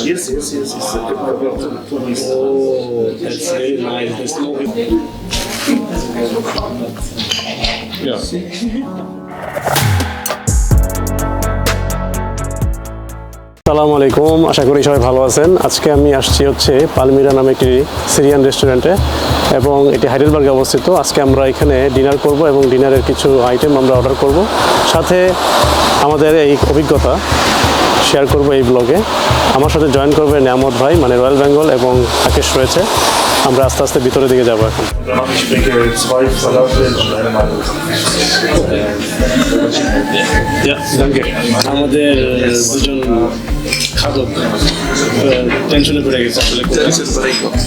Yes. Oh, that's very nice. The smoke. Yeah. আসসালামু আলাইকুম, আশা করি সবাই ভালো আছেন। আজকে আমি আসছি হচ্ছে পালমিরা নামে একটি সিরিয়ান রেস্টুরেন্টে এবং এটি হাইডেলবার্গে অবস্থিত। আজকে আমরা এখানে ডিনার করব এবং ডিনারের কিছু আইটেম আমরা অর্ডার করব, সাথে আমাদের এই অভিজ্ঞতা শেয়ার করব এই ব্লগে। আমার সাথে জয়েন করবে নিয়ামত ভাই, মানে রয়্যাল বেঙ্গল, এবং রাকেশ রয়েছে। আমরা আস্তে আস্তে ভিতরের দিকে যাবো এখন। আমাদের দুজন খাদক টেনশনে পড়ে গেছে আসলে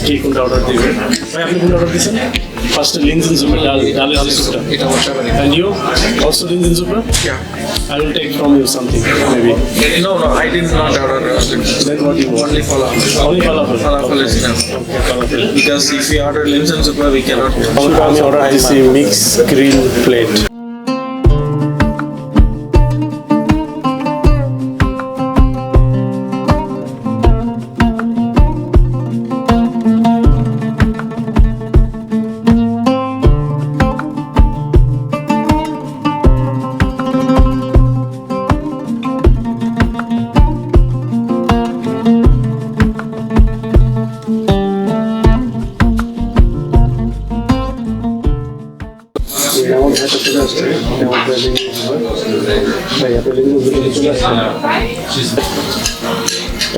কি কোনটা অর্ডার দিবে। ভাই আপনি কোনটা অর্ডার দিয়েছেন? ফার্স্ট লিনস ইন সুপ, ডালের যে সুপটা। And you also links in soup? Yeah. I will take from you something maybe. No, I did not order. Then what you want? Only falafel. Only falafel. Falafel is enough. Okay, falafel. Because if we order limbs and super, we cannot. আমি order দিয়েছি mix grill plate.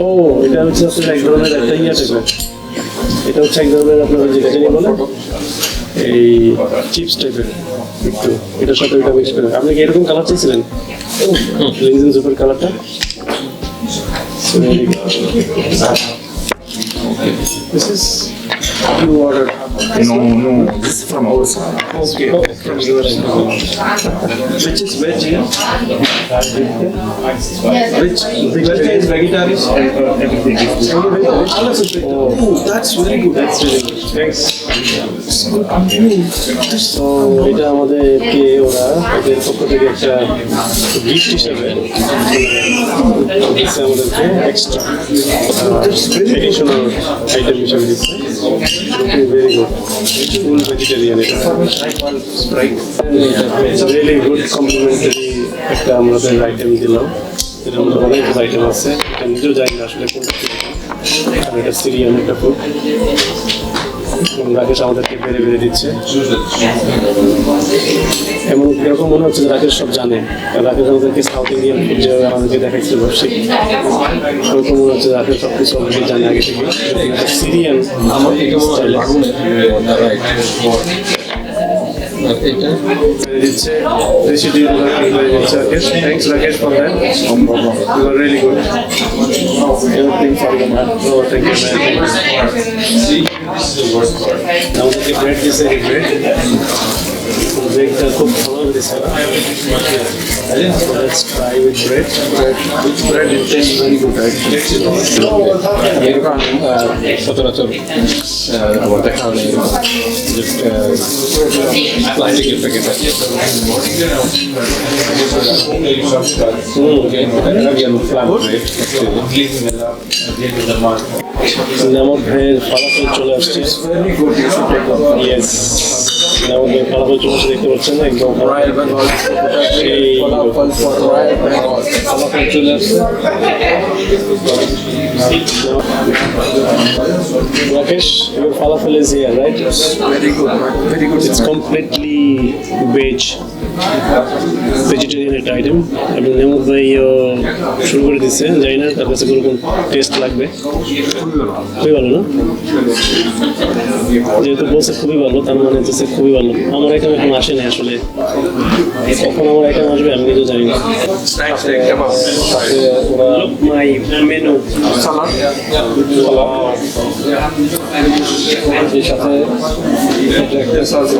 ও এটা হচ্ছে আপনার এক ধরনের একটা ইয়ে টাইপের, এটা হচ্ছে এক ধরনের আপনার যেটা বলে এই চিপস টাইপের একটু, এটার সাথে ওইটা মিক্স করে। আপনি কি এরকম কালার চাইছিলেন? লিংস এন্ড সুপের কালারটা? This is you ordered. No, this is from our side. Okay, from your side. Which is veg here? Which is vegetarian? Everything is Oh, that's very good. That's really good. Thanks. So, এটা আমাদেরকে ওরা ওদের পক্ষ থেকে একটা gift হিসেবে দিচ্ছে আমাদেরকে এক্সট্রা এডিশনাল আইটেম হিসেবে দিচ্ছে। ভেরি গুড, ফুল ভেজিটেরিয়ান। এটা রিয়েলি গুড কমপ্লিমেন্টারি একটা আমাদের আইটেম দিলাম। এটার মধ্যে অনেক আইটেম আছে, এটা নিজেও জানি না আসলে কোনটা আর এটা সিরিয়ান একটা ফুড। রাকেশ আমাদেরকে বেড়ে বেড়ে দিচ্ছে, এমন এরকম মনে হচ্ছে যে রাকেশ সব জানে। রাকেশ আমাদেরকে সাউথ ইন্ডিয়ান ফুড যেভাবে আমাদেরকে দেখাচ্ছিল ওরকম মনে হচ্ছে রাকেশ সব কিছু অলরেডি জানে আগে থেকে। সিরিয়ান দিচ্ছে রেসিপি দিচ্ছে Rakesh. Thanks Rakesh for that. You are really good. Everything for the man. Oh thank you man. আমাদেরকে ব্রেড দিচ্ছে, ব্রেড ব্রেডটা খুব ভালো দিচ্ছে। Let's try with bread. With bread it tastes very good actually. এরকম সচরাচর আমার দেখা হলে জাস্ট প্লাস্টিকের প্যাকেট আছে। নামক ভাইয়ের ফলাফল চলে আসছে। ইয়েস, নামক ভাইয়ের ফলাফল চলে আসছে, দেখতে পাচ্ছেন না? একদম এই ফলাফল চলে আসছে। Rakesh, your falafel is here, right? Very good, man. Very good. It's completely veg, vegetarian item. এবং নেমুক ভাই শুরু করে দিচ্ছে, জানি না তার কাছে কোন টেস্ট লাগবে। খুবই ভালো না? যেহেতু বলছে খুবই ভালো, তার মানে হচ্ছে খুবই ভালো। আমার এখানে এখন আসে না আসলে, কখন আমার এখানে আসবে আমি নিজেও জানি না। মাই মেনু Salad. এর সাথে একটা সস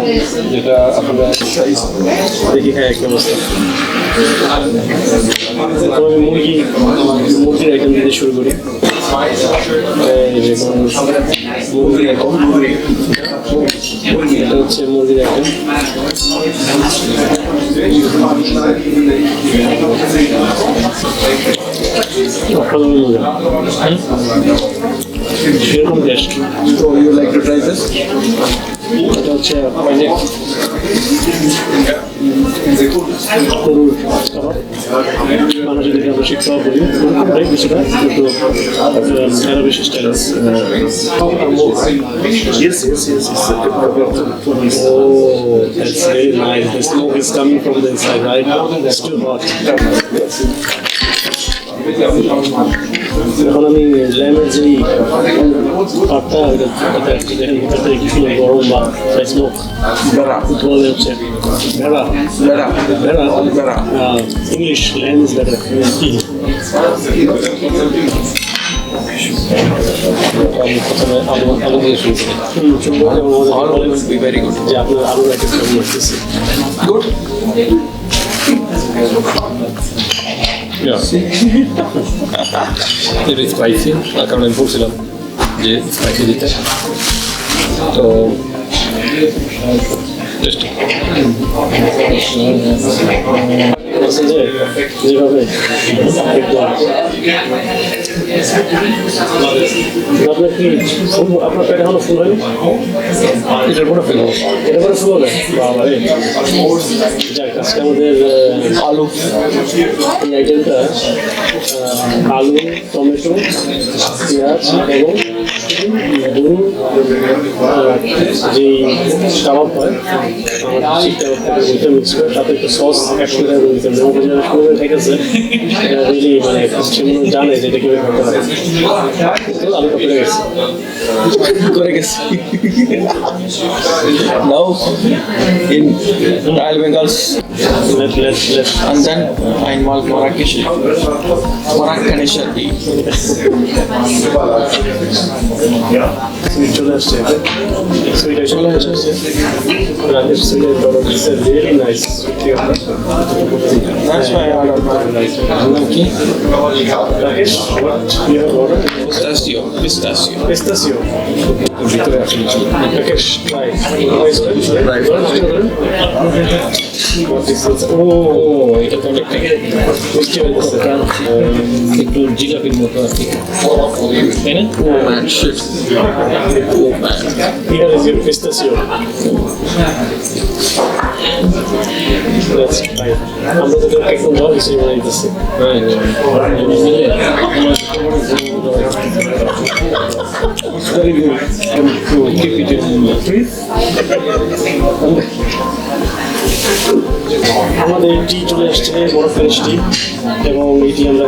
যেটা আপনারা দেখি খাই একটা অবস্থা। আমি মুরগির আইটেম দিয়ে শুরু করি। মুরগির আইটেম, এটা হচ্ছে মুরগির আইটেম। অসাধারণ মজা। সেরকম test. So you like to try this? এটা হচ্ছে গরুর খাবার, বাংলা যদি আমরা শিখ খাবার বলি ওরকমটাই কিছুটা, কিন্তু আরবিশ style. Yes. Oh, that's very nice. The smoke is coming from the inside, right? It's too hot. এখন আমি ল্যামের যেই পাটটা দেখেন ভিতরটা একটু গরম বা স্মোক বলে হচ্ছে ভেড়া ইংলিশ ল্যাম ইজ বেটার। আমি প্রথমে আলু দিয়ে শুরু করি। Be very good. যে আপনার আলুর আইটেম কেমন লাগতেছে? Good. এটা স্পাইসি, তার কারণে আমি বলছিলাম যে স্পাইসি দিতে, তো টেস্টি। যেভাবে আপনার কি ফুল, আপনার পেটে এখনো ফুল হয়নি? এটার পরে ফেলবো। এটা করে ফুল হবে বাবা রে। যাক, আজকে আমাদের আলু এই আইটেমটা আলু, টমেটো, পেঁয়াজ এবং গরু যেই কাবাব হয় আমার শিখ কাবাব থেকে মিক্স করে সাথে একটু সস অ্যাড করে দিতাম। যেমন যারা শুরু করে ঠেকেছে এটা রিয়েলি মানে সেগুলো জানে যে এটা কীভাবে করতে হয়, কিন্তু আলুটা করে গেছে। Now in Royal Bengals Let's and then in Marrakesh. Sweet চলে আসছে, সুইট চলে আসছে। রাকেশ সুইটের product is really nice. That's why I ordered কি Rakesh, what you have ordered? pistachio. Pistachio. ভিতরে আসলে ছিল। Rakesh try. What is this? ও এটা তো অনেক মিষ্টি হয়েছে। একটু জিলাপির মতো আর কি, তাই না? Oh man, shit. Oh man. Here is your pistachio. Let's try. আমরা তো একদম জল হিসেবে বানাইতেছি। Very good. To keep it in the fridge. আমাদের টি চলে আসছে, বড় ফ্রেশ টি, এবং এটি আমরা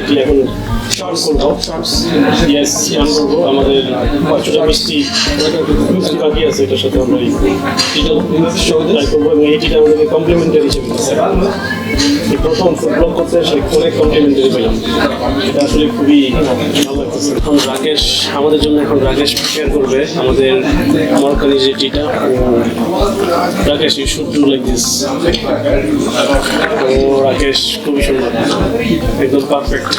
এটি এখন সার্ভ করবো। ইয়েস, সার্ভ করবো। আমাদের কিছুটা মিষ্টি বাকি আছে, এটার সাথে আমরা এই টিটা ট্রাই করবো, এবং এই টিটা আমাদেরকে কমপ্লিমেন্টারি হিসেবে দিচ্ছে। এই প্রথম ফুড ব্লগ করতে এসে অনেক কমপ্লিমেন্টারি পেলাম, এটা আসলে খুবই ভালো লাগতেছে। এখন রাকেশ আমাদের জন্য শেয়ার করবে আমাদের মরক্কানি যে টিটা। Rakesh, you should do like this. ও রাকেশ খুবই সুন্দর, একদম পারফেক্ট।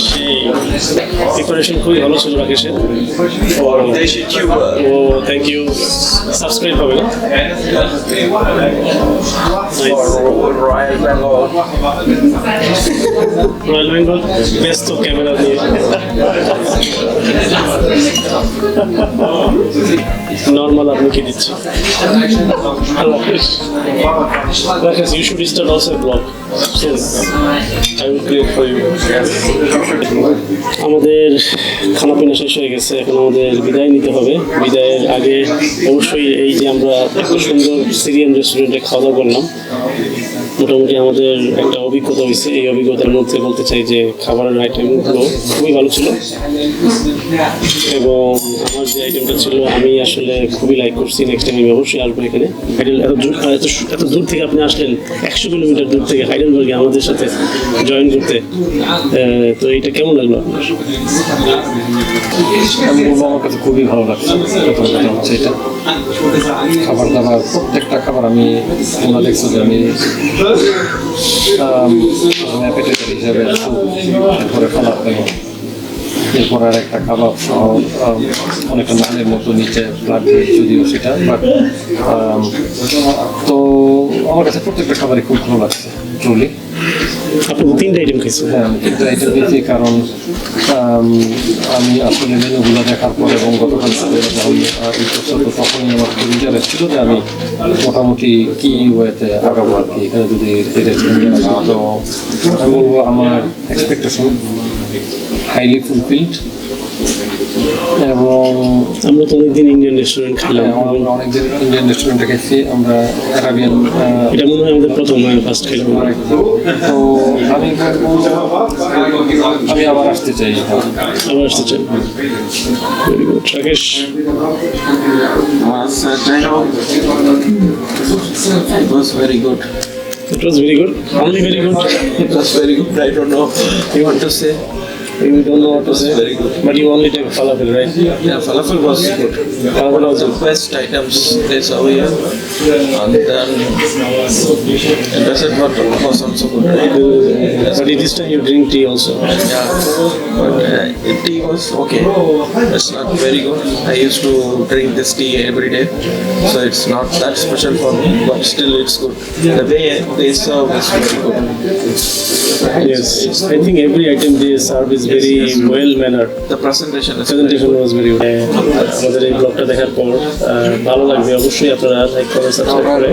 সেই প্রিপারেশন খুবই ভালো ছিল রাকেশের। ও থ্যাংক ইউ। সাবস্ক্রাইব হবে না? Royal Bengal. রয়্যাল বেঙ্গল ব্যস্ত ক্যামেরা দিয়ে। নর্মাল আপনি কি দিচ্ছি? Rakesh, you should start also a blog soon. I will create for you. আমাদের খানা পিনা শেষ হয়ে গেছে, এখন আমাদের বিদায় নিতে হবে। বিদায়ের আগে অবশ্যই এই যে আমরা এত সুন্দর সিরিয়ান রেস্টুরেন্টে খাওয়া দাওয়া করলাম, মোটামুটি আমাদের একটা অভিজ্ঞতা হয়েছে। এই অভিজ্ঞতার মধ্যে বলতে চাই যে খাবারের আইটেমগুলো খুবই ভালো ছিল, এবং আমার যে আইটেমটা ছিল আমি আসলে খুবই লাইক করছি। নেক্সট টাইম আমি অবশ্যই আসবো এখানে। এত দূর থেকে আপনি আসলেন, 100 কিলোমিটার দূর থেকে হাইডেলবার্গে আমাদের সাথে জয়েন করতে, তো এটা কেমন লাগলো আপনার? আমি বলবো আমার কাছে খুবই ভালো লাগছে। প্রথম কথা হচ্ছে এটা খাবার দাবার, প্রত্যেকটা খাবার আমি তোমরা দেখছো যে আমি অ্যাপেটাইজার হিসাবে তারপরে খাবার এরপর আর একটা কাবাব সহ অনেকটা নানের মতো নিচে ফ্ল্যাট যদিও সেটা বাট তো আমার কাছে প্রত্যেকটা খাবারই খুব ভালো লাগছে ট্রুলি। আপনি তো 3টা আইটেম খেয়েছেন। হ্যাঁ আমি কিন্তু এটা দিয়েছি কারণ আমি আসলে মেনুগুলো দেখার পর এবং গতকাল যখন তো তখনই আমার খুব ইন্টারেস্ট ছিল যে আমি মোটামুটি কি ওয়েতে আগাবো আর কি এখানে যদি তো আমি বলবো আমার এক্সপেকটেশন হাইলি ফুলফিলড। এবং আমরা তো অনেকদিন ইন্ডিয়ান রেস্টুরেন্ট খেলাম, আমরা অনেকদিন ইন্ডিয়ান রেস্টুরেন্টে গেছি, আমরা অ্যারাবিয়ান এটা মনে হয় আমাদের প্রথম ফার্স্ট খেলাম। তো আমি আমি আবার আসতে চাই। আবার আসতে চাই। Very good. Rakesh, It was very good. it was very good, only very good. It was very good. I don't know you want to say. You don't know what to say, Very good. but you only take falafel, right? Yeah, falafel was good. Falafel was The best items they serve here. And then the dessert was also good, right? But this time you drink tea also. Yeah, but tea was okay. It's not very good. I used to drink this tea every day, so it's not that special for me, but still it's good. The way they serve is very good. Yes, I think every item they serve is very well mannered. The presentation is Presentation was very good. আমাদের এই ব্লগটা দেখার পর ভালো লাগবে, অবশ্যই আপনারা like করে সাবস্ক্রাইব করে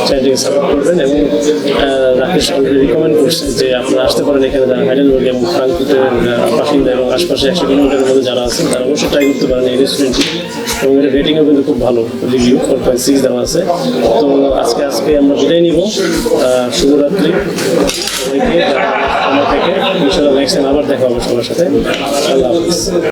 চ্যানেলটিকে সাপোর্ট করবেন। এবং রাকেশ অলরেডি রিকমেন্ড করছে যে আপনারা আসতে পারেন এখানে যারা হাইডেলবার্গ এবং ফ্রাঙ্কফুর্টের বাসিন্দা এবং আশপাশে 100 কিলোমিটারের মধ্যে যারা আছেন তারা অবশ্যই ট্রাই করতে পারেন এই রেস্টুরেন্টটি। এবং এটা রেটিংও কিন্তু খুব ভালো, রিভিউ 4.6 দেওয়া আছে। তো আজকে আমরা বিদায় নিব। শুভরাত্রি সবাইকে। আমার থেকে ইনশাআল্লাহ নেক্সট টাইম আবার দেখা হবে সবার সাথে। আল্লাহ হাফিজ।